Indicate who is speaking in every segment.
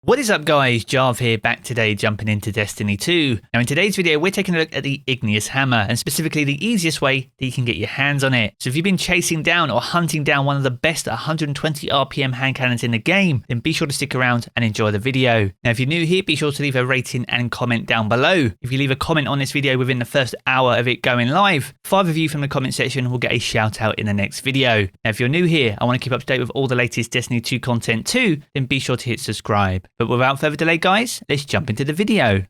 Speaker 1: What is up guys, Jarv here, back today jumping into Destiny 2. Now in today's video we're taking a look at the Igneous hammer and specifically the easiest way that you can get your hands on it. So if you've been chasing down or hunting down one of the best 120 RPM hand cannons in the game, then be sure to stick around and enjoy the video. Now if you're new here, be sure to leave a rating and comment down below. If you leave a comment on this video within the first hour of it going live, 5 of you from the comment section will get a shout out in the next video. Now if you're new here, I want to keep up to date with all the latest Destiny 2 content too, then be sure to hit subscribe. But without further delay guys, let's jump into the video.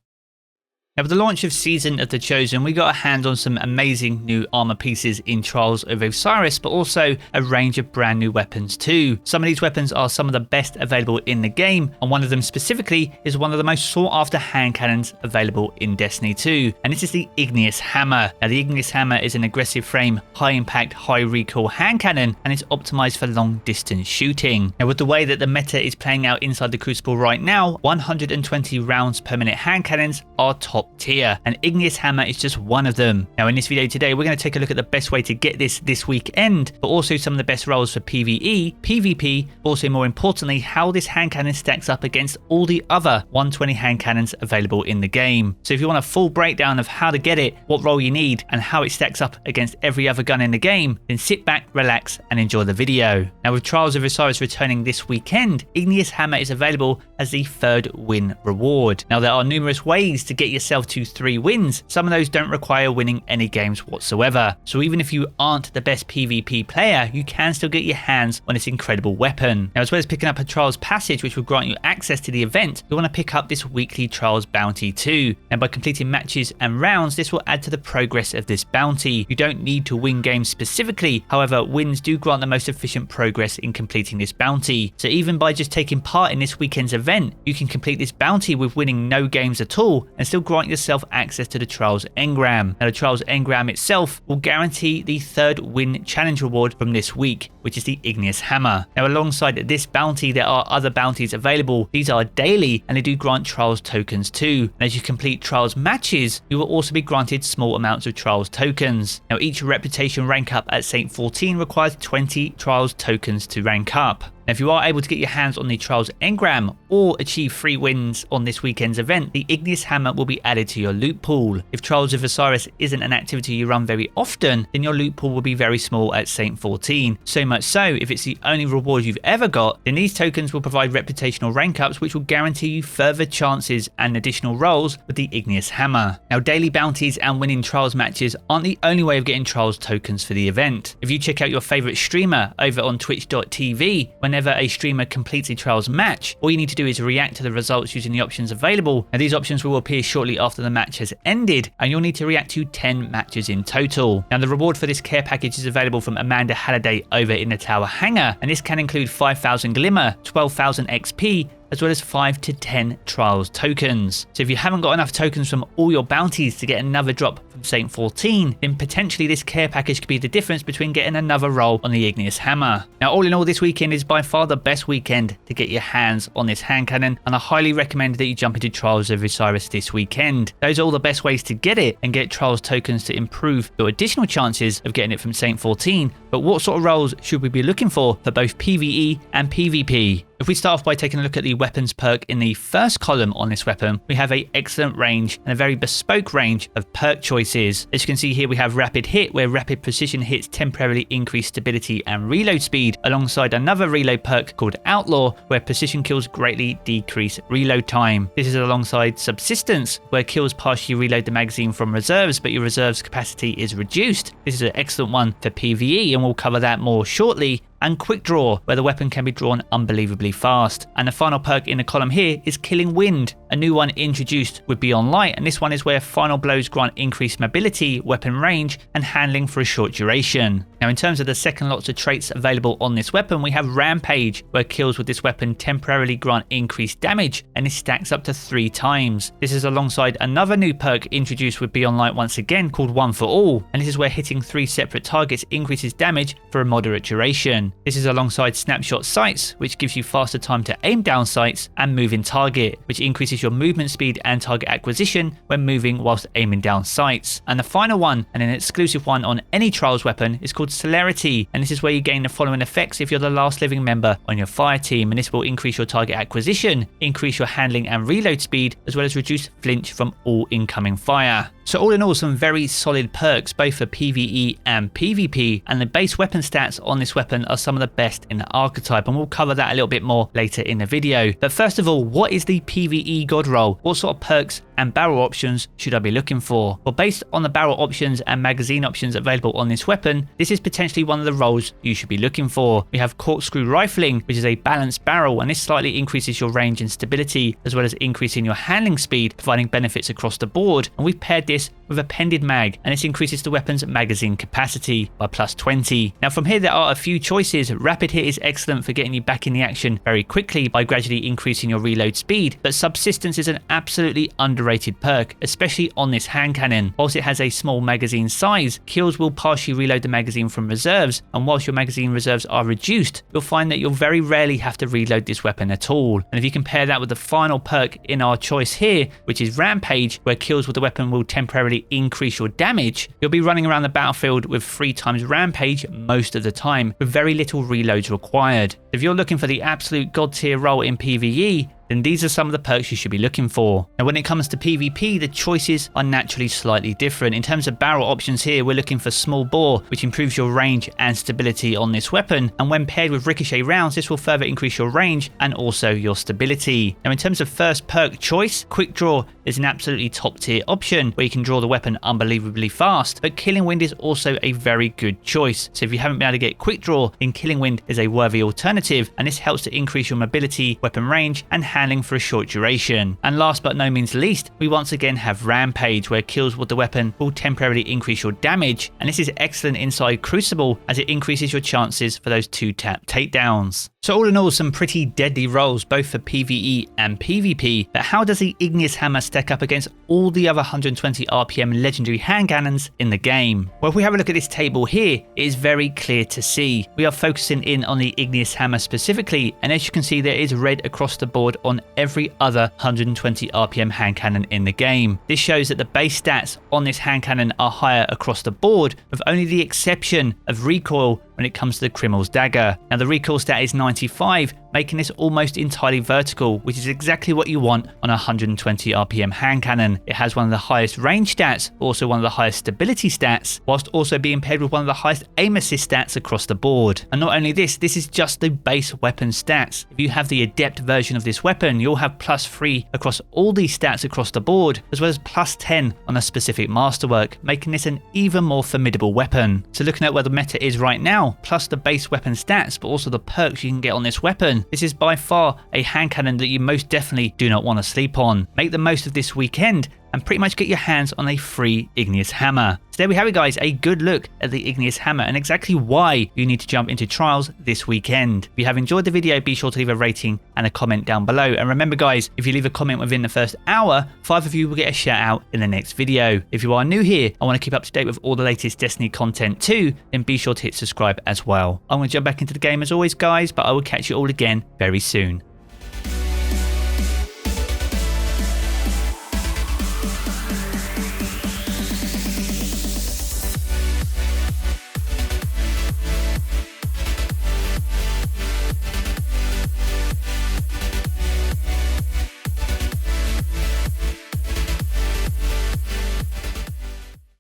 Speaker 1: Now with the launch of Season of the Chosen, we got a hand on some amazing new armor pieces in Trials of Osiris, but also a range of brand new weapons too. Some of these weapons are some of the best available in the game, and one of them specifically is one of the most sought after hand cannons available in Destiny 2, and this is the Igneous hammer. Now the Igneous hammer is an aggressive frame, high impact, high recoil hand cannon, and it's optimized for long distance shooting. Now with the way that the meta is playing out inside the Crucible right now, 120 rounds per minute hand cannons are top tier, and Igneous hammer is just one of them. Now in this video today we're going to take a look at the best way to get this weekend, but also some of the best roles for PvE, PvP, but also more importantly how this hand cannon stacks up against all the other 120 hand cannons available in the game. So if you want a full breakdown of how to get it, what role you need, and how it stacks up against every other gun in the game, then sit back, relax and enjoy the video. Now with Trials of Osiris returning this weekend, Igneous hammer is available as the 3rd win reward. Now there are numerous ways to get yourself to 3 wins. Some of those don't require winning any games whatsoever. So even if you aren't the best PvP player, you can still get your hands on this incredible weapon. Now as well as picking up a Trials passage which will grant you access to the event, you want to pick up this weekly Trials bounty too. And by completing matches and rounds, this will add to the progress of this bounty. You don't need to win games specifically, however wins do grant the most efficient progress in completing this bounty. So even by just taking part in this weekend's event, you can complete this bounty with winning no games at all and still grant yourself access to the Trials Engram. Now the Trials Engram itself will guarantee the 3rd win challenge reward from this week, which is the Igneous hammer. Now alongside this bounty there are other bounties available. These are daily and they do grant Trials tokens too. And as you complete Trials matches, you will also be granted small amounts of Trials tokens. Now each reputation rank up at Saint 14 requires 20 Trials tokens to rank up. Now if you are able to get your hands on the Trials Engram or achieve 3 wins on this weekend's event, the Igneous hammer will be added to your loot pool. If Trials of Osiris isn't an activity you run very often, then your loot pool will be very small at Saint 14. So much so, if it's the only reward you've ever got, then these tokens will provide reputational rank ups which will guarantee you further chances and additional roles with the Igneous hammer. Now daily bounties and winning Trials matches aren't the only way of getting Trials tokens for the event. If you check out your favourite streamer over on twitch.tv, whenever a streamer completes a Trials match, all you need to do is react to the results using the options available. Now these options will appear shortly after the match has ended, and you'll need to react to 10 matches in total. Now the reward for this care package is available from Amanda Halliday over in the Tower Hangar, and this can include 5,000 Glimmer, 12,000 XP, as well as 5 to 10 Trials tokens. So if you haven't got enough tokens from all your bounties to get another drop from Saint 14, then potentially this care package could be the difference between getting another roll on the Igneous hammer. Now all in all, this weekend is by far the best weekend to get your hands on this hand cannon, and I highly recommend that you jump into Trials of Osiris this weekend. Those are all the best ways to get it and get Trials tokens to improve your additional chances of getting it from Saint 14. But what sort of roles should we be looking for both PvE and PvP? If we start off by taking a look at the weapons perk in the first column on this weapon, we have an excellent range and a very bespoke range of perk choices. As you can see here, we have Rapid Hit, where rapid precision hits temporarily increase stability and reload speed, alongside another reload perk called Outlaw, where precision kills greatly decrease reload time. This is alongside Subsistence, where kills partially reload the magazine from reserves, but your reserves capacity is reduced. This is an excellent one for PvE, and we'll cover that more shortly. And Quick Draw, where the weapon can be drawn unbelievably fast. And the final perk in the column here is Killing Wind, a new one introduced with Beyond Light, and this one is where final blows grant increased mobility, weapon range, and handling for a short duration. Now in terms of the second lots of traits available on this weapon, we have Rampage, where kills with this weapon temporarily grant increased damage, and this stacks up to 3 times. This is alongside another new perk introduced with Beyond Light once again called One for All, and this is where hitting 3 separate targets increases damage for a moderate duration. This is alongside Snapshot Sights, which gives you faster time to aim down sights, and Moving Target, which increases your movement speed and target acquisition when moving whilst aiming down sights. And the final one, and an exclusive one on any Trials weapon, is called Celerity, and this is where you gain the following effects if you're the last living member on your fire team, and this will increase your target acquisition, increase your handling and reload speed, as well as reduce flinch from all incoming fire. So all in all, some very solid perks both for PvE and PvP, and the base weapon stats on this weapon are some of the best in the archetype, and we'll cover that a little bit more later in the video. But first of all, what is the PvE god roll? What sort of perks and barrel options should I be looking for? Well, based on the barrel options and magazine options available on this weapon, this is potentially one of the rolls you should be looking for. We have corkscrew rifling, which is a balanced barrel, and this slightly increases your range and stability, as well as increasing your handling speed, providing benefits across the board. And we've paired this with a pended mag, and this increases the weapon's magazine capacity by plus 20. Now from here there are a few choices. Rapid hit is excellent for getting you back in the action very quickly by gradually increasing your reload speed, but subsistence is an absolutely underrated perk, especially on this hand cannon. Whilst it has a small magazine size, kills will partially reload the magazine from reserves, and whilst your magazine reserves are reduced, you'll find that you'll very rarely have to reload this weapon at all. And if you compare that with the final perk in our choice here, which is Rampage, where kills with the weapon will temporarily increase your damage, you'll be running around the battlefield with 3 times Rampage most of the time, with very little reloads required. If you're looking for the absolute god tier role in PvE, then these are some of the perks you should be looking for. Now when it comes to PvP, the choices are naturally slightly different. In terms of barrel options here, we're looking for small bore, which improves your range and stability on this weapon, and when paired with ricochet rounds, this will further increase your range and also your stability. Now in terms of first perk choice, quick draw is an absolutely top tier option where you can draw the weapon unbelievably fast, but Killing Wind is also a very good choice. So if you haven't been able to get quick draw, then Killing Wind is a worthy alternative, and this helps to increase your mobility, weapon range and handling for a short duration. And last but no means least, we once again have Rampage, where kills with the weapon will temporarily increase your damage, and this is excellent inside Crucible as it increases your chances for those 2-tap takedowns. So all in all, some pretty deadly rolls both for PvE and PvP, but how does the Igneous Hammer stack up against all the other 120 RPM legendary hand cannons in the game? Well, if we have a look at this table here, it is very clear to see. We are focusing in on the Igneous Hammer specifically, and as you can see, there is red across the board on every other 120 RPM hand cannon in the game. This shows that the base stats on this hand cannon are higher across the board, with only the exception of recoil when it comes to the Criminal's Dagger. Now the recoil stat is 95, making this almost entirely vertical, which is exactly what you want on a 120 RPM hand cannon. It has one of the highest range stats, also one of the highest stability stats, whilst also being paired with one of the highest aim assist stats across the board. And not only this is just the base weapon stats. If you have the adept version of this weapon, you'll have +3 across all these stats across the board, as well as +10 on a specific masterwork, making this an even more formidable weapon. So looking at where the meta is right now, plus the base weapon stats, but also the perks you can get on this weapon, this is by far a hand cannon that you most definitely do not want to sleep on. Make the most of this weekend and pretty much get your hands on a free Igneous Hammer. So there we have it guys, a good look at the Igneous Hammer and exactly why you need to jump into Trials this weekend. If you have enjoyed the video, be sure to leave a rating and a comment down below. And remember guys, if you leave a comment within the first hour, 5 of you will get a shout out in the next video. If you are new here and want to keep up to date with all the latest Destiny content too, then be sure to hit subscribe as well. I'm going to jump back into the game as always guys, but I will catch you all again very soon.